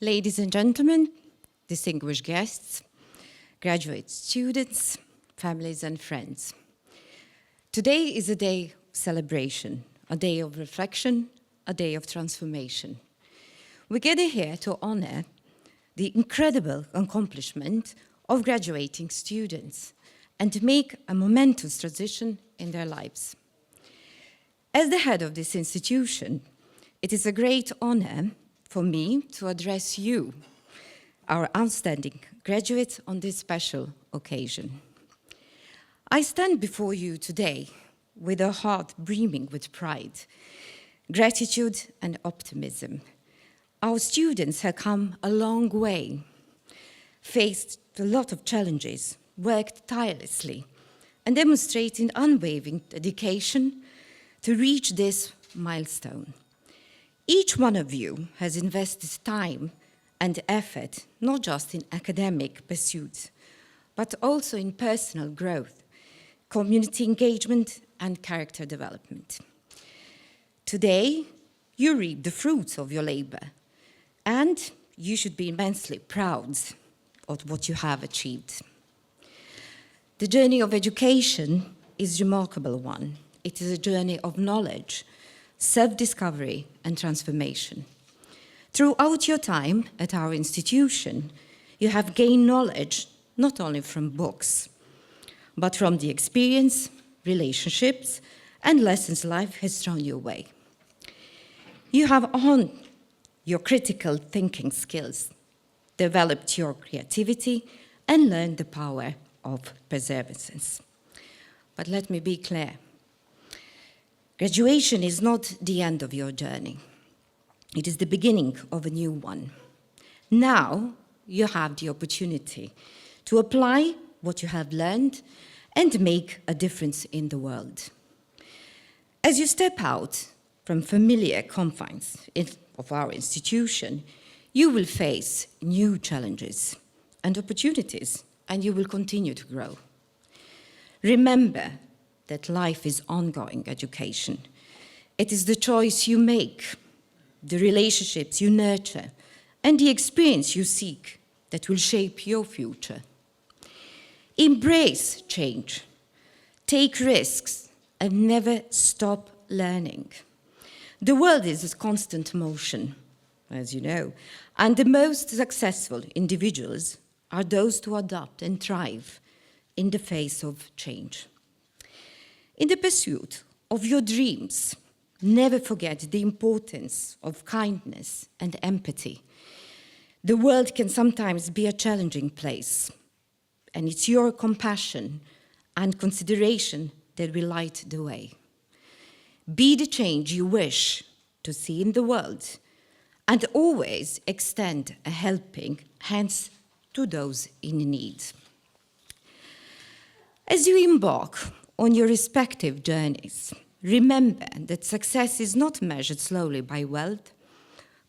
Ladies and gentlemen, distinguished guests, graduate students, families and friends. Today is a day of celebration, a day of reflection, a day of transformation. We gather here to honor the incredible accomplishment of graduating students and to make a momentous transition in their lives. As the head of this institution, it is a great honor for me to address you, our outstanding graduates, on this special occasion. I stand before you today with a heart brimming with pride, gratitude and optimism. Our students have come a long way, faced a lot of challenges, worked tirelessly, and demonstrated unwavering dedication to reach this milestone. Each one of you has invested time and effort, not just in academic pursuits, but also in personal growth, community engagement, and character development. Today, you reap the fruits of your labor, and you should be immensely proud of what you have achieved. The journey of education is a remarkable one. It is a journey of knowledge, self-discovery, and transformation. Throughout your time at our institution, you have gained knowledge not only from books, but from the experience, relationships, and lessons life has thrown your way. You have honed your critical thinking skills, developed your creativity, and learned the power of perseverance. But let me be clear. Graduation is not the end of your journey. It is the beginning of a new one. Now you have the opportunity to apply what you have learned and make a difference in the world. As you step out from familiar confines of our institution, you will face new challenges and opportunities, and you will continue to grow. Remember that life is ongoing education. It is the choice you make, the relationships you nurture, and the experience you seek that will shape your future. Embrace change, take risks, and never stop learning. The world is a constant motion, as you know, and the most successful individuals are those who adapt and thrive in the face of change. In the pursuit of your dreams, never forget the importance of kindness and empathy. The world can sometimes be a challenging place, and it's your compassion and consideration that will light the way. Be the change you wish to see in the world, and always extend a helping hand to those in need. As you embark on your respective journeys, remember that success is not measured solely by wealth,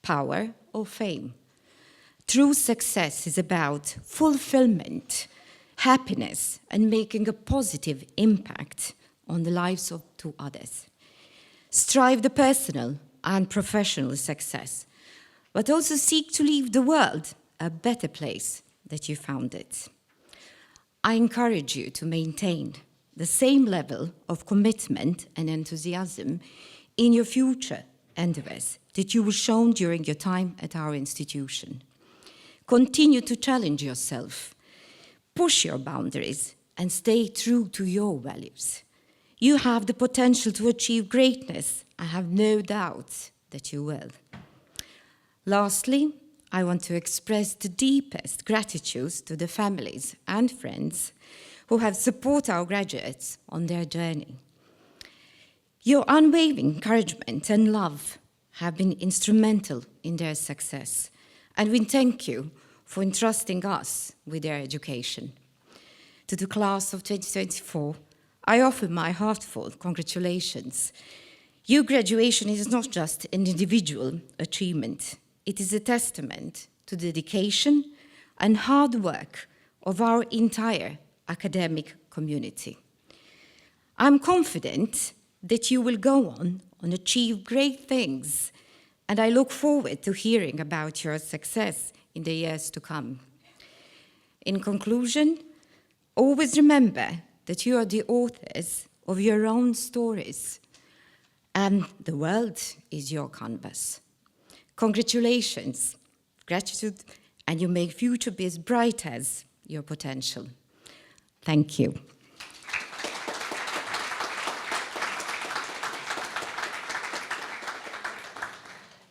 power, or fame. True success is about fulfillment, happiness, and making a positive impact on the lives of two others. Strive the personal and professional success, but also seek to leave the world a better place than you found it. I encourage you to maintain the same level of commitment and enthusiasm in your future endeavors that you were shown during your time at our institution. Continue to challenge yourself, push your boundaries, and stay true to your values. You have the potential to achieve greatness. I have no doubt that you will. Lastly, I want to express the deepest gratitude to the families and friends who have supported our graduates on their journey. Your unwavering encouragement and love have been instrumental in their success, and we thank you for entrusting us with their education. To the class of 2024, I offer my heartfelt congratulations. Your graduation is not just an individual achievement, it is a testament to the dedication and hard work of our entire academic community. I'm confident that you will go on and achieve great things and I look forward to hearing about your success in the years to come. In conclusion, always remember that you are the authors of your own stories, and the world is your canvas. Congratulations, gratitude, and you make future be as bright as your potential. Thank you.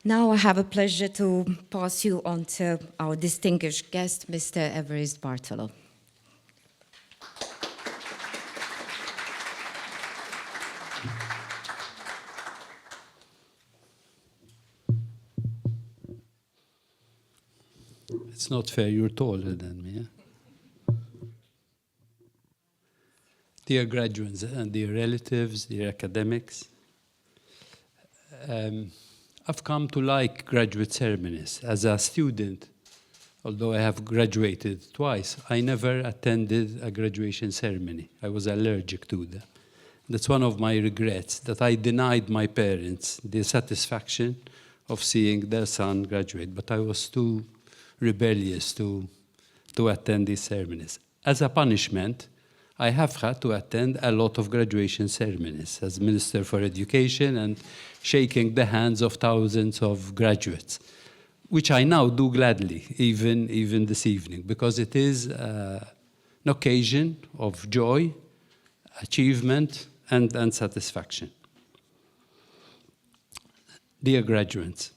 Now I have a pleasure to pass you on to our distinguished guest, Mr. Everest Bartolo. It's not fair, you're taller than me. Yeah? Dear graduates and dear relatives, dear academics, I've come to like graduate ceremonies. As a student, although I have graduated twice, I never attended a graduation ceremony. I was allergic to them. That's one of my regrets, that I denied my parents the satisfaction of seeing their son graduate, but I was too rebellious to attend these ceremonies. As a punishment, I have had to attend a lot of graduation ceremonies as Minister for Education and shaking the hands of thousands of graduates, which I now do gladly, even this evening, because it is an occasion of joy, achievement, and satisfaction. Dear graduates,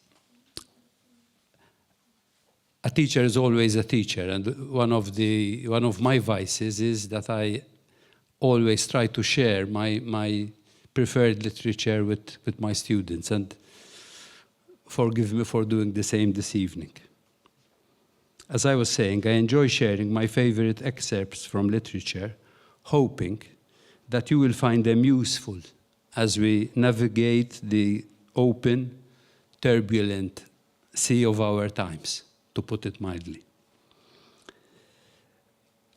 a teacher is always a teacher, and one of my vices is that I always try to share my preferred literature with my students, and forgive me for doing the same this evening. As I was saying, I enjoy sharing my favorite excerpts from literature, hoping that you will find them useful as we navigate the open, turbulent sea of our times, to put it mildly.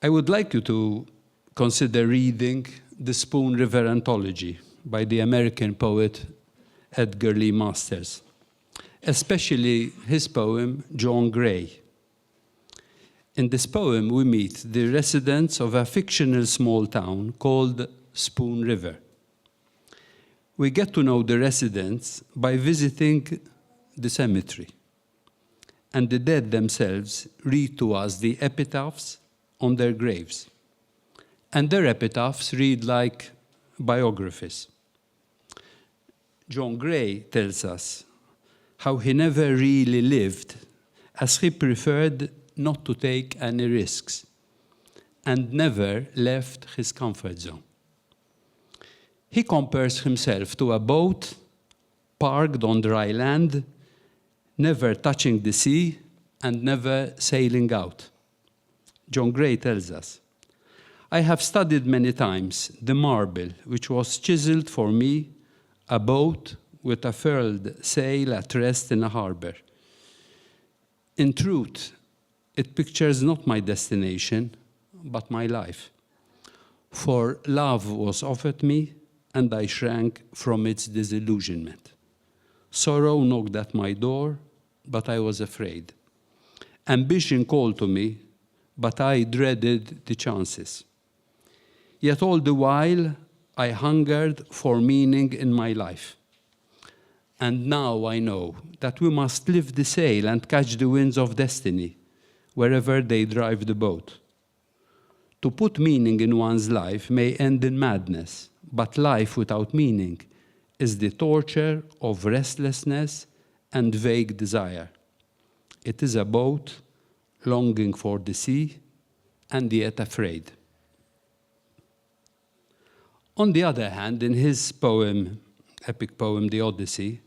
I would like you to consider reading The Spoon River Anthology by the American poet Edgar Lee Masters, especially his poem, John Gray. In this poem, we meet the residents of a fictional small town called Spoon River. We get to know the residents by visiting the cemetery, and the dead themselves read to us the epitaphs on their graves. And their epitaphs read like biographies. John Gray tells us how he never really lived, as he preferred not to take any risks and never left his comfort zone. He compares himself to a boat parked on dry land, never touching the sea and never sailing out. John Gray tells us, I have studied many times the marble which was chiseled for me, a boat with a furled sail at rest in a harbor. In truth, it pictures not my destination, but my life. For love was offered me, and I shrank from its disillusionment. Sorrow knocked at my door, but I was afraid. Ambition called to me, but I dreaded the chances. Yet all the while, I hungered for meaning in my life. And now I know that we must lift the sail and catch the winds of destiny, wherever they drive the boat. To put meaning in one's life may end in madness, but life without meaning is the torture of restlessness and vague desire. It is a boat longing for the sea and yet afraid. On the other hand, in his poem, epic poem, The Odyssey,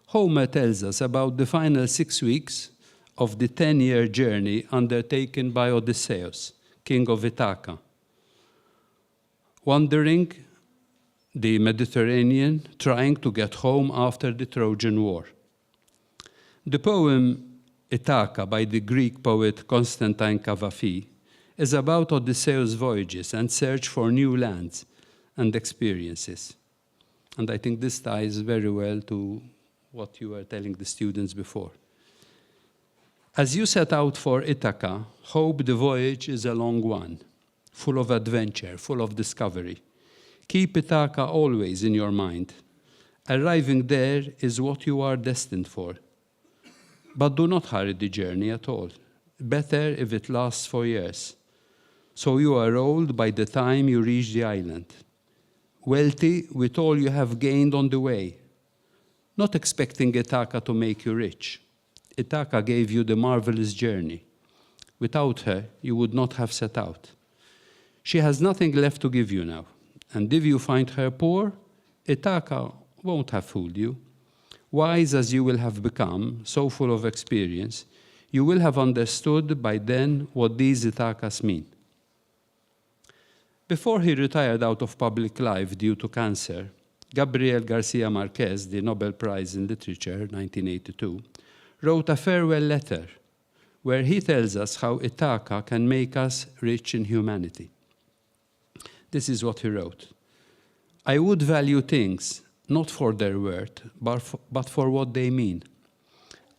Homer tells us about the final 6 weeks of the 10-year journey undertaken by Odysseus, king of Ithaca, wandering the Mediterranean, trying to get home after the Trojan War. The poem Ithaca by the Greek poet Constantine Cavafy is about Odysseus' voyages and search for new lands and experiences. And I think this ties very well to what you were telling the students before. As you set out for Ithaca, hope the voyage is a long one, full of adventure, full of discovery. Keep Ithaca always in your mind. Arriving there is what you are destined for. But do not hurry the journey at all. Better if it lasts for years, so you are old by the time you reach the island, wealthy with all you have gained on the way, not expecting Ithaca to make you rich. Ithaca gave you the marvelous journey. Without her, you would not have set out. She has nothing left to give you now, and if you find her poor, Ithaca won't have fooled you. Wise as you will have become, so full of experience, you will have understood by then what these Ithacas mean. Before he retired out of public life due to cancer, Gabriel Garcia Marquez, the Nobel Prize in Literature, 1982, wrote a farewell letter where he tells us how Ithaca can make us rich in humanity. This is what he wrote. I would value things not for their worth, but for what they mean.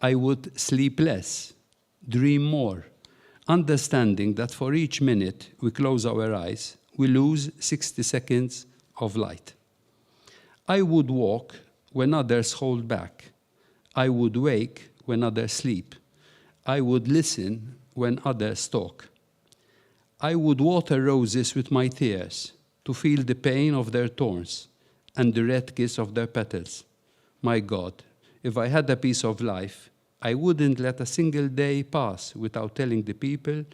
I would sleep less, dream more, understanding that for each minute we close our eyes, we lose 60 seconds of light. I would walk when others hold back. I would wake when others sleep. I would listen when others talk. I would water roses with my tears to feel the pain of their thorns and the red kiss of their petals. My God, if I had a piece of life, I wouldn't let a single day pass without telling the people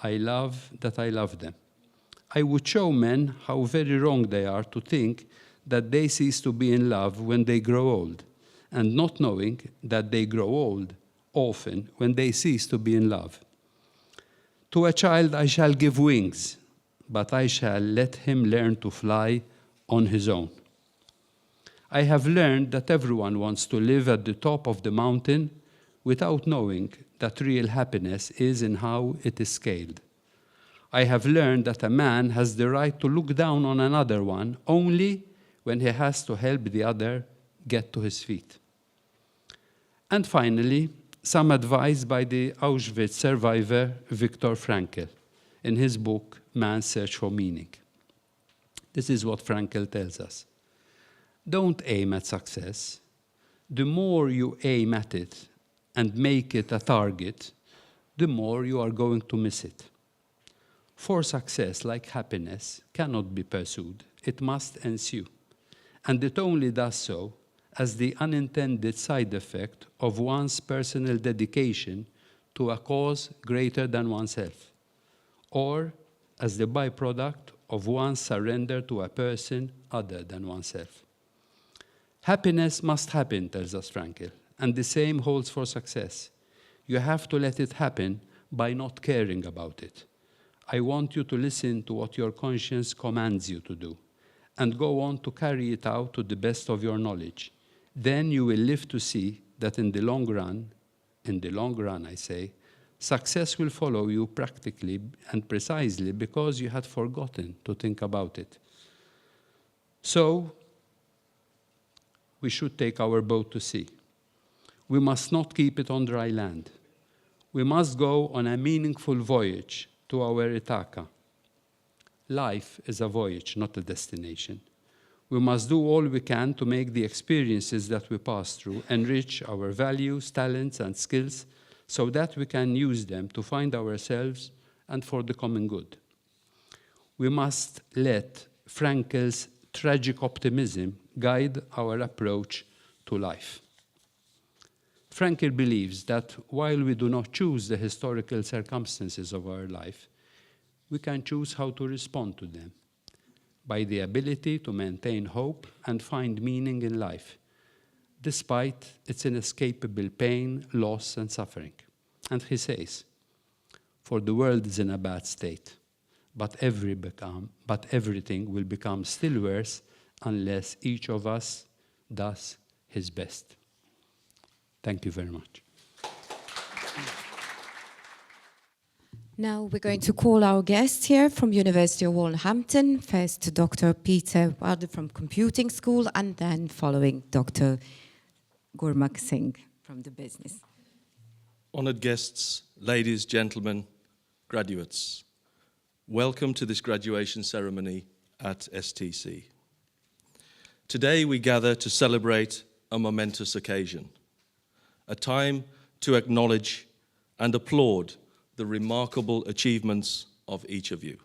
I love that I love them. I would show men how very wrong they are to think that they cease to be in love when they grow old, and not knowing that they grow old often when they cease to be in love. To a child I shall give wings, but I shall let him learn to fly on his own. I have learned that everyone wants to live at the top of the mountain without knowing that real happiness is in how it is scaled. I have learned that a man has the right to look down on another one only when he has to help the other get to his feet. And finally, some advice by the Auschwitz survivor Viktor Frankl in his book, Man's Search for Meaning. This is what Frankl tells us. Don't aim at success. The more you aim at it and make it a target, the more you are going to miss it. For success, like happiness, cannot be pursued. It must ensue. And it only does so as the unintended side effect of one's personal dedication to a cause greater than oneself, or as the byproduct of one's surrender to a person other than oneself. Happiness must happen, tells us Frankl, and the same holds for success. You have to let it happen by not caring about it. I want you to listen to what your conscience commands you to do, and go on to carry it out to the best of your knowledge. Then you will live to see that in the long run, I say, success will follow you practically and precisely because you had forgotten to think about it. So, we should take our boat to sea. We must not keep it on dry land. We must go on a meaningful voyage to our Ithaca. Life is a voyage, not a destination. We must do all we can to make the experiences that we pass through enrich our values, talents, and skills so that we can use them to find ourselves and for the common good. We must let Frankl's tragic optimism guide our approach to life. Frankl believes that while we do not choose the historical circumstances of our life, we can choose how to respond to them by the ability to maintain hope and find meaning in life, despite its inescapable pain, loss, and suffering. And he says, for the world is in a bad state, but everything will become still worse unless each of us does his best. Thank you very much. Now we're going to call our guests here from University of Wolverhampton. First, Dr. Peter Wilder from Computing School, and then following Dr. Gurmak Singh from the business. Honored guests, ladies, gentlemen, graduates, welcome to this graduation ceremony at STC. Today we gather to celebrate a momentous occasion, a time to acknowledge and applaud the remarkable achievements of each of you.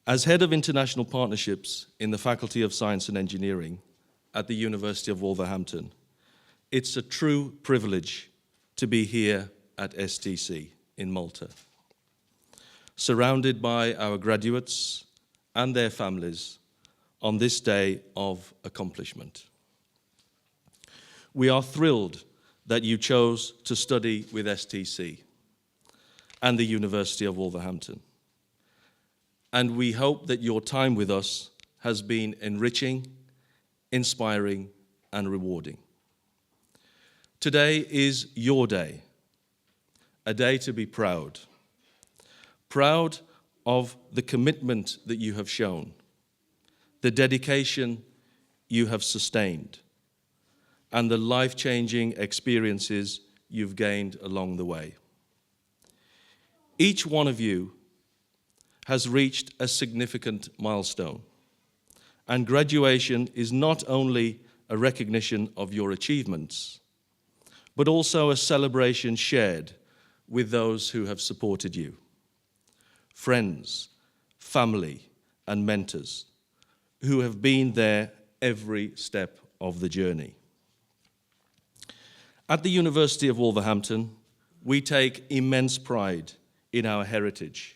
As Head of International Partnerships in the Faculty of Science and Engineering at the University of Wolverhampton, it's a true privilege to be here at STC in Malta, surrounded by our graduates and their families on this day of accomplishment. We are thrilled that you chose to study with STC and the University of Wolverhampton. And we hope that your time with us has been enriching, inspiring, and rewarding. Today is your day, a day to be proud. Proud of the commitment that you have shown, the dedication you have sustained, and the life-changing experiences you've gained along the way. Each one of you has reached a significant milestone, and graduation is not only a recognition of your achievements, but also a celebration shared with those who have supported you, friends, family, and mentors who have been there every step of the journey. At the University of Wolverhampton, we take immense pride in our heritage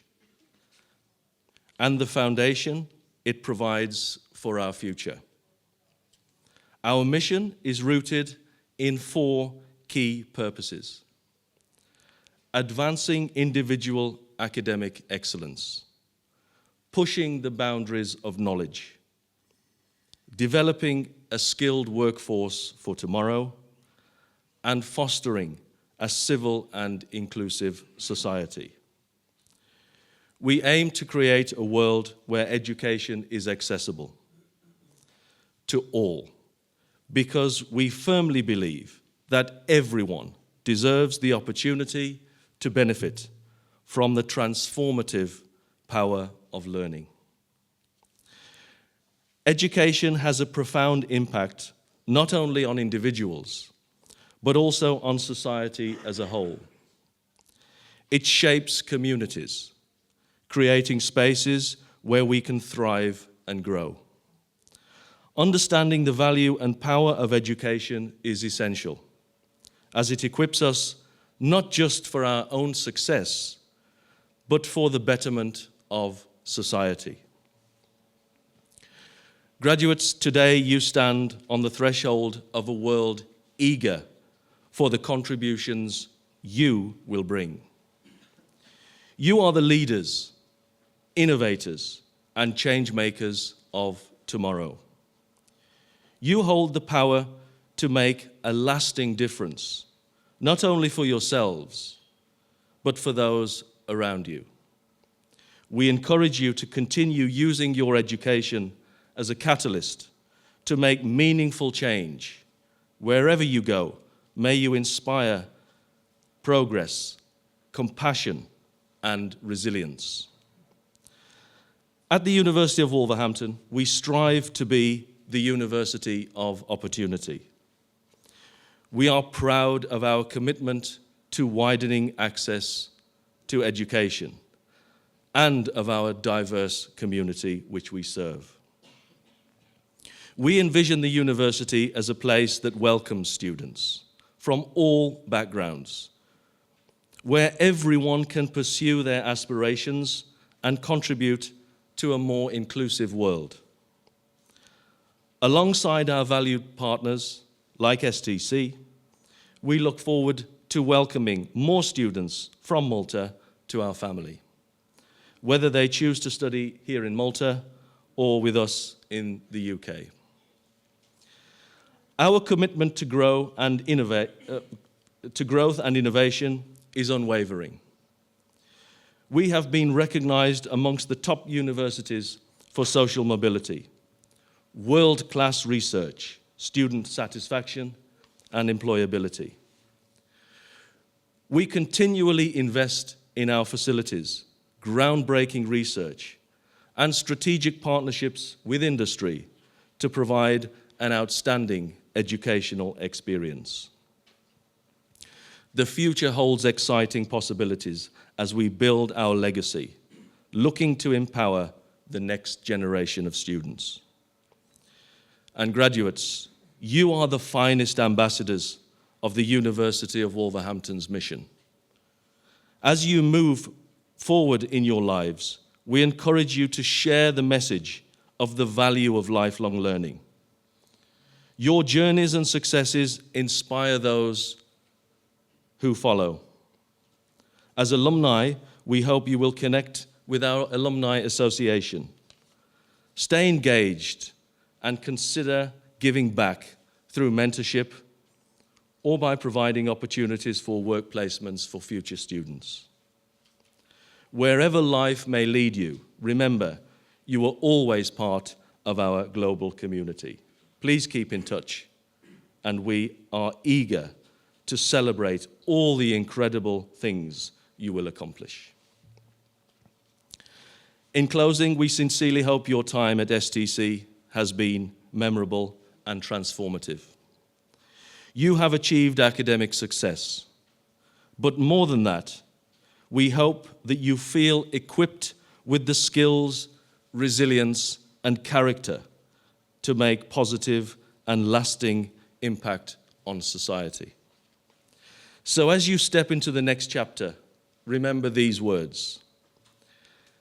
and the foundation it provides for our future. Our mission is rooted in 4 key purposes: advancing individual academic excellence, pushing the boundaries of knowledge, developing a skilled workforce for tomorrow, and fostering a civil and inclusive society. We aim to create a world where education is accessible to all, because we firmly believe that everyone deserves the opportunity to benefit from the transformative power of learning. Education has a profound impact not only on individuals, but also on society as a whole. It shapes communities, creating spaces where we can thrive and grow. Understanding the value and power of education is essential, as it equips us not just for our own success, but for the betterment of society. Graduates, today you stand on the threshold of a world eager for the contributions you will bring. You are the leaders, innovators, and change makers of tomorrow. You hold the power to make a lasting difference, not only for yourselves, but for those around you. We encourage you to continue using your education as a catalyst to make meaningful change. Wherever you go, may you inspire progress, compassion, and resilience. At the University of Wolverhampton, we strive to be the University of Opportunity. We are proud of our commitment to widening access to education and of our diverse community which we serve. We envision the university as a place that welcomes students from all backgrounds, where everyone can pursue their aspirations and contribute to a more inclusive world. Alongside our valued partners like STC, we look forward to welcoming more students from Malta to our family, whether they choose to study here in Malta or with us in the UK. Our commitment to growth and innovation is unwavering. We have been recognized amongst the top universities for social mobility, world-class research, student satisfaction, and employability. We continually invest in our facilities, groundbreaking research, and strategic partnerships with industry to provide an outstanding educational experience. The future holds exciting possibilities as we build our legacy, looking to empower the next generation of students. And graduates, you are the finest ambassadors of the University of Wolverhampton's mission. As you move forward in your lives, we encourage you to share the message of the value of lifelong learning. Your journeys and successes inspire those who follow. As alumni, we hope you will connect with our Alumni Association. Stay engaged and consider giving back through mentorship or by providing opportunities for work placements for future students. Wherever life may lead you, remember, you are always part of our global community. Please keep in touch, and we are eager to celebrate all the incredible things you will accomplish. In closing, we sincerely hope your time at STC has been memorable and transformative. You have achieved academic success, but more than that, we hope that you feel equipped with the skills, resilience, and character to make positive and lasting impact on society. So as you step into the next chapter, remember these words.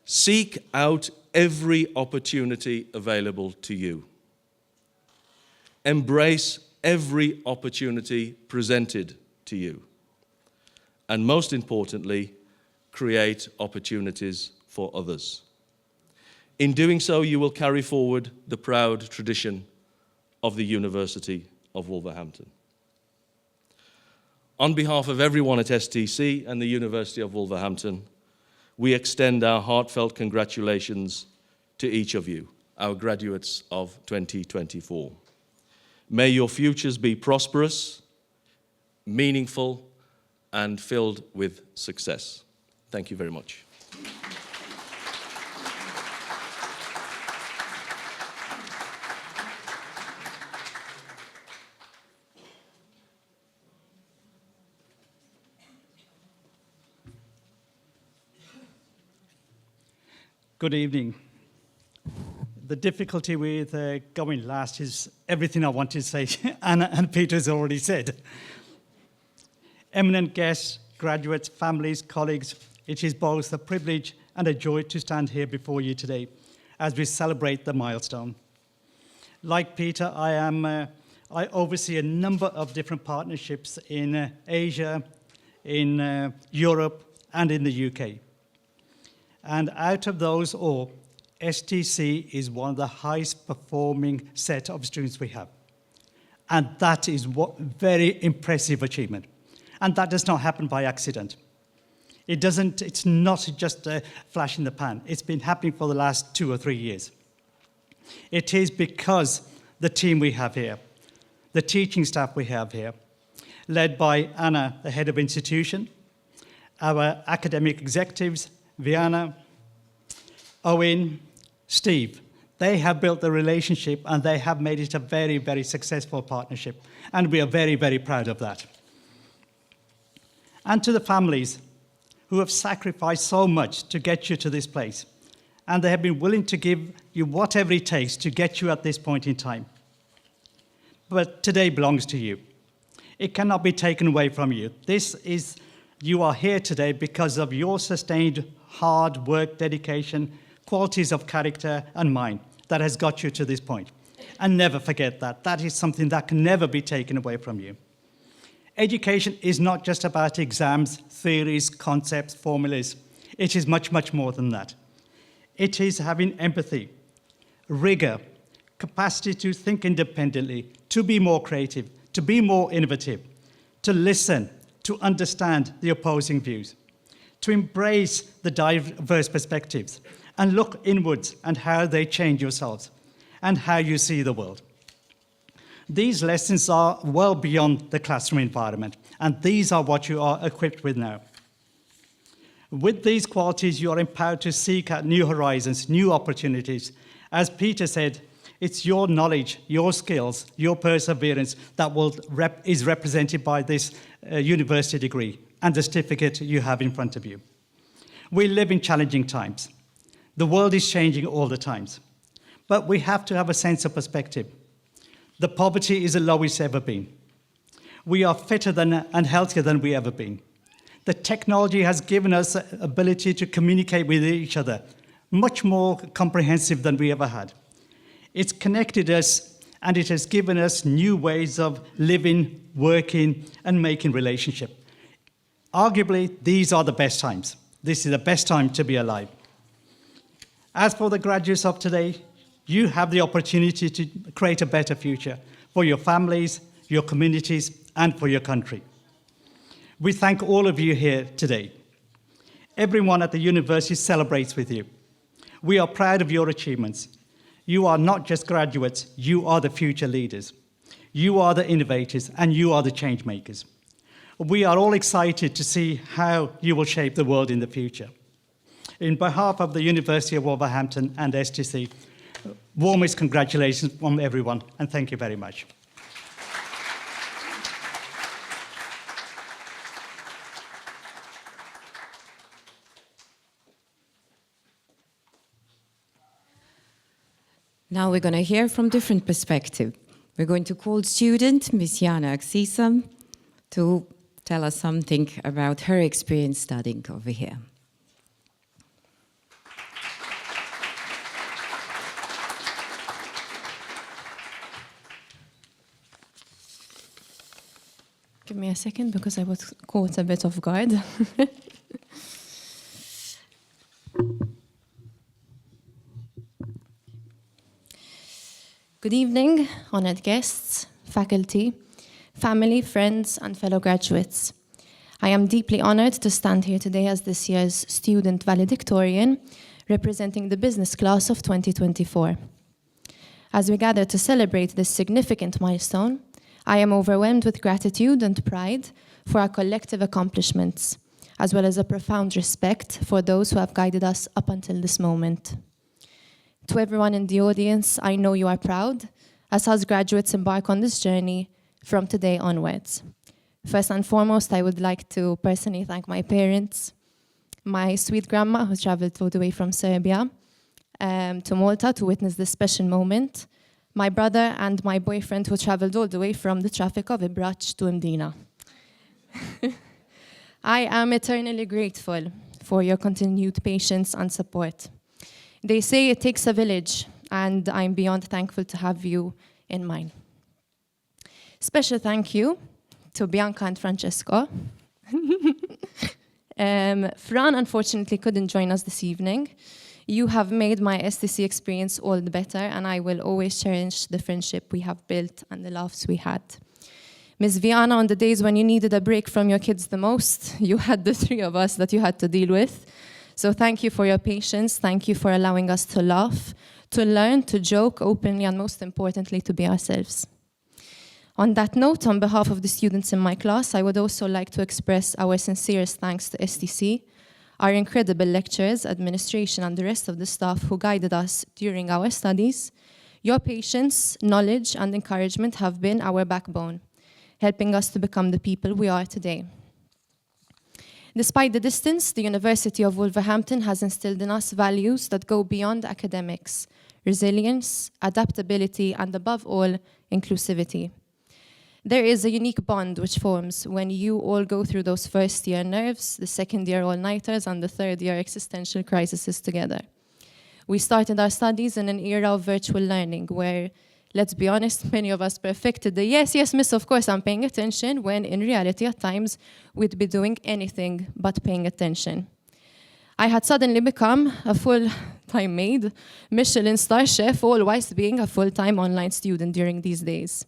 Seek out every opportunity available to you. Embrace every opportunity presented to you. And most importantly, create opportunities for others. In doing so, you will carry forward the proud tradition of the University of Wolverhampton. On behalf of everyone at STC and the University of Wolverhampton, we extend our heartfelt congratulations to each of you, our graduates of 2024. May your futures be prosperous, meaningful, and filled with success. Thank you very much. Good evening. The difficulty with going last is everything I want to say, Anna and Peter has already said. Eminent guests, graduates, families, colleagues, it is both a privilege and a joy to stand here before you today as we celebrate the milestone. Like Peter, I oversee a number of different partnerships in Asia, in Europe, and in the UK. And out of those all, STC is one of the highest performing set of students we have. And that is what very impressive achievement. And that does not happen by accident. It's not just a flash in the pan. It's been happening for the last 2 or 3 years. It is because the team we have here, the teaching staff we have here, led by Anna, the head of institution, our academic executives, Viana, Owen, Steve, they have built the relationship and they have made it a very, very successful partnership. And we are very, very proud of that. And to the families who have sacrificed so much to get you to this place. And they have been willing to give you whatever it takes to get you at this point in time. But today belongs to you. It cannot be taken away from you. You are here today because of your sustained hard work, dedication, qualities of character and mind that has got you to this point. And never forget that. That is something that can never be taken away from you. Education is not just about exams, theories, concepts, formulas. It is much, much more than that. It is having empathy, rigor, capacity to think independently, to be more creative, to be more innovative, to listen, to understand the opposing views, to embrace the diverse perspectives, and look inwards and how they change yourselves and how you see the world. These lessons are well beyond the classroom environment, and these are what you are equipped with now. With these qualities, you are empowered to seek out new horizons, new opportunities. As Peter said, it's your knowledge, your skills, your perseverance that is represented by this university degree and the certificate you have in front of you. We live in challenging times. The world is changing all the time. But we have to have a sense of perspective. The poverty is the lowest ever been. We are fitter and healthier than we ever been. The technology has given us the ability to communicate with each other, much more comprehensive than we ever had. It's connected us, and it has given us new ways of living, working, and making relationship. Arguably, these are the best times. This is the best time to be alive. As for the graduates of today, you have the opportunity to create a better future for your families, your communities, and for your country. We thank all of you here today. Everyone at the university celebrates with you. We are proud of your achievements. You are not just graduates, you are the future leaders. You are the innovators, and you are the change makers. We are all excited to see how you will shape the world in the future. In behalf of the University of Wolverhampton and STC, warmest congratulations from everyone, and thank you very much. Now we're going to hear from different perspective. We're going to call student Ms. Jana Aksisa to tell us something about her experience studying over here. Give me a second because I was caught a bit off guard. Good evening, honored guests, faculty, family, friends, and fellow graduates. I am deeply honored to stand here today as this year's student valedictorian, representing the business class of 2024. As we gather to celebrate this significant milestone, I am overwhelmed with gratitude and pride for our collective accomplishments, as well as a profound respect for those who have guided us up until this moment. To everyone in the audience, I know you are proud, as us graduates embark on this journey from today onwards. First and foremost, I would like to personally thank my parents, my sweet grandma who traveled all the way from Serbia to Malta to witness this special moment, my brother and my boyfriend who traveled all the way from the traffic of Ibrac to Mdina. I am eternally grateful for your continued patience and support. They say it takes a village, and I'm beyond thankful to have you in mine. Special thank you to Bianca and Francesco. Fran unfortunately couldn't join us this evening. You have made my STC experience all the better, and I will always cherish the friendship we have built and the laughs we had. Ms. Viana, on the days when you needed a break from your kids the most, you had the three of us that you had to deal with. So thank you for your patience. Thank you for allowing us to laugh, to learn, to joke openly, and most importantly, to be ourselves. On that note, on behalf of the students in my class, I would also like to express our sincerest thanks to STC, our incredible lecturers, administration, and the rest of the staff who guided us during our studies. Your patience, knowledge, and encouragement have been our backbone, helping us to become the people we are today. Despite the distance, the University of Wolverhampton has instilled in us values that go beyond academics: resilience, adaptability, and above all, inclusivity. There is a unique bond which forms when you all go through those first-year nerves, the second-year all-nighters, and the third-year existential crises together. We started our studies in an era of virtual learning where, let's be honest, many of us perfected the yes, miss, of course, I'm paying attention, when in reality, at times, we'd be doing anything but paying attention. I had suddenly become a full-time maid, Michelin star chef, all whilst being a full-time online student during these days.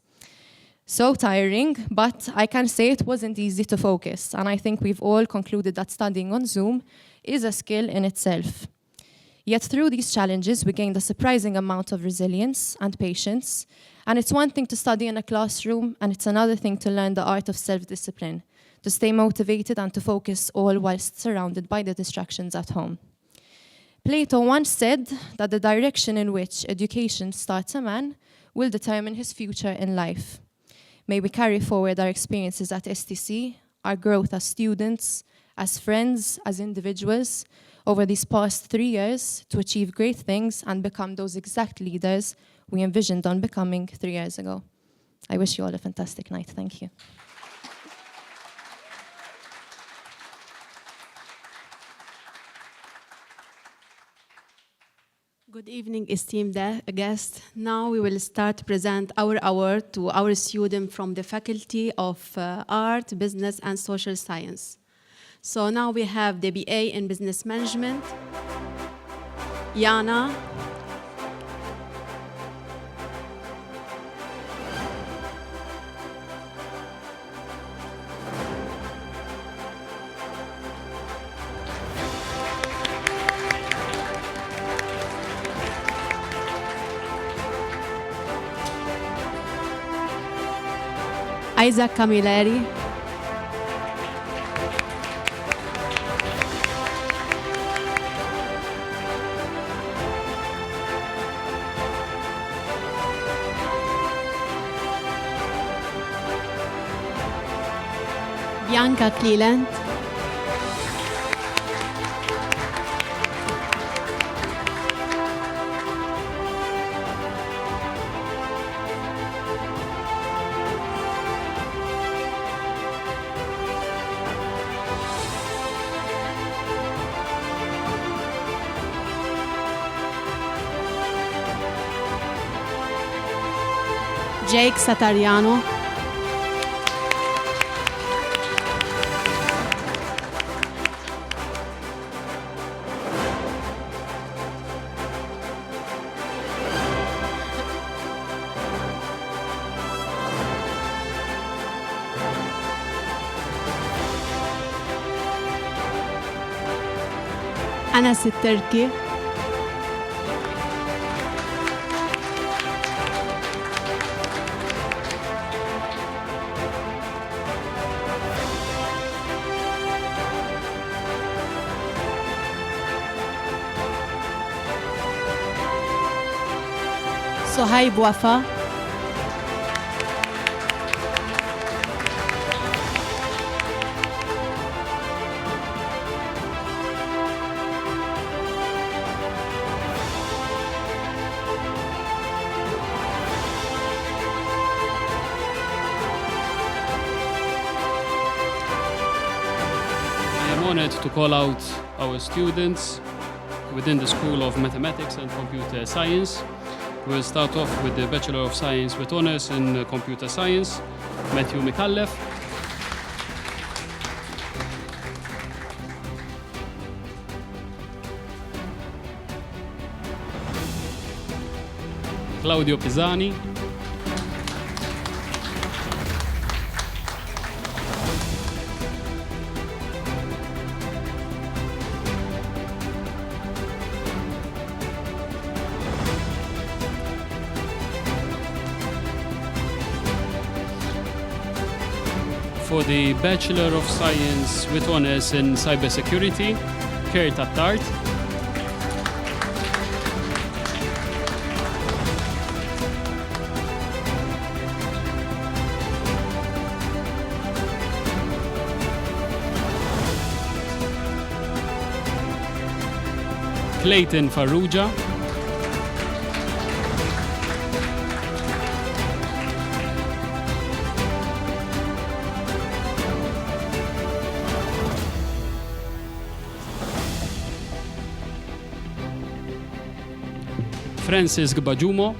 So tiring, but I can say it wasn't easy to focus, and I think we've all concluded that studying on Zoom is a skill in itself. Yet through these challenges, we gained a surprising amount of resilience and patience. And it's one thing to study in a classroom, and it's another thing to learn the art of self-discipline, to stay motivated and to focus all whilst surrounded by the distractions at home. Plato once said that the direction in which education starts a man will determine his future in life. May we carry forward our experiences at STC, our growth as students, as friends, as individuals, over these past 3 years to achieve great things and become those exact leaders we envisioned on becoming 3 years ago. I wish you all a fantastic night. Thank you. Good evening, esteemed guests. Now we will start to present our award to our student from the Faculty of Art, Business and Social Science. So now we have the BA in Business Management, Yana. Isaac Camilleri. Bianca Cleland. Jake Satariano. Anas التركي. صهيب وفا. I am honored to call out our students within the School of Mathematics and Computer Science. We'll start off with the Bachelor of Science with honors in Computer Science, Matthew Mikallef. Claudio Pisani. For the Bachelor of Science with honors in Cybersecurity, Kurt Attard. Clayton Farrugia. Francis Gbajumo.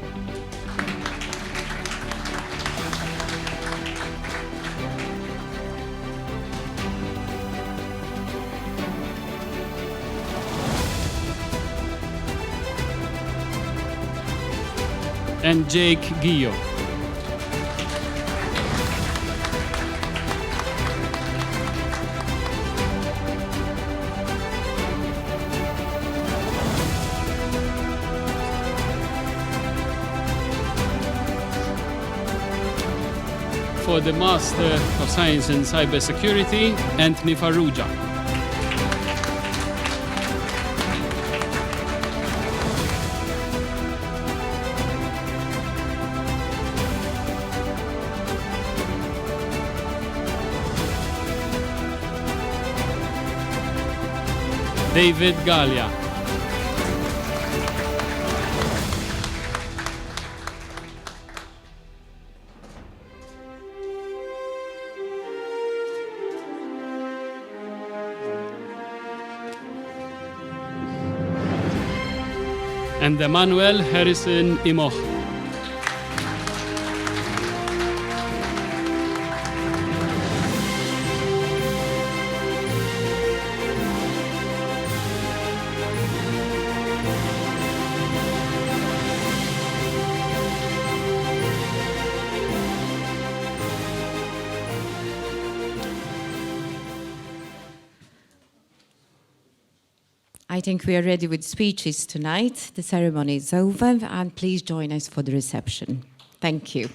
And Jake Guillo. for the Master of Science in Cybersecurity, Anthony Farrugia. David Gallia. And Emmanuel Harrison Imoch. I think we are ready with speeches tonight. The ceremony is over, and please join us for the reception. Thank you.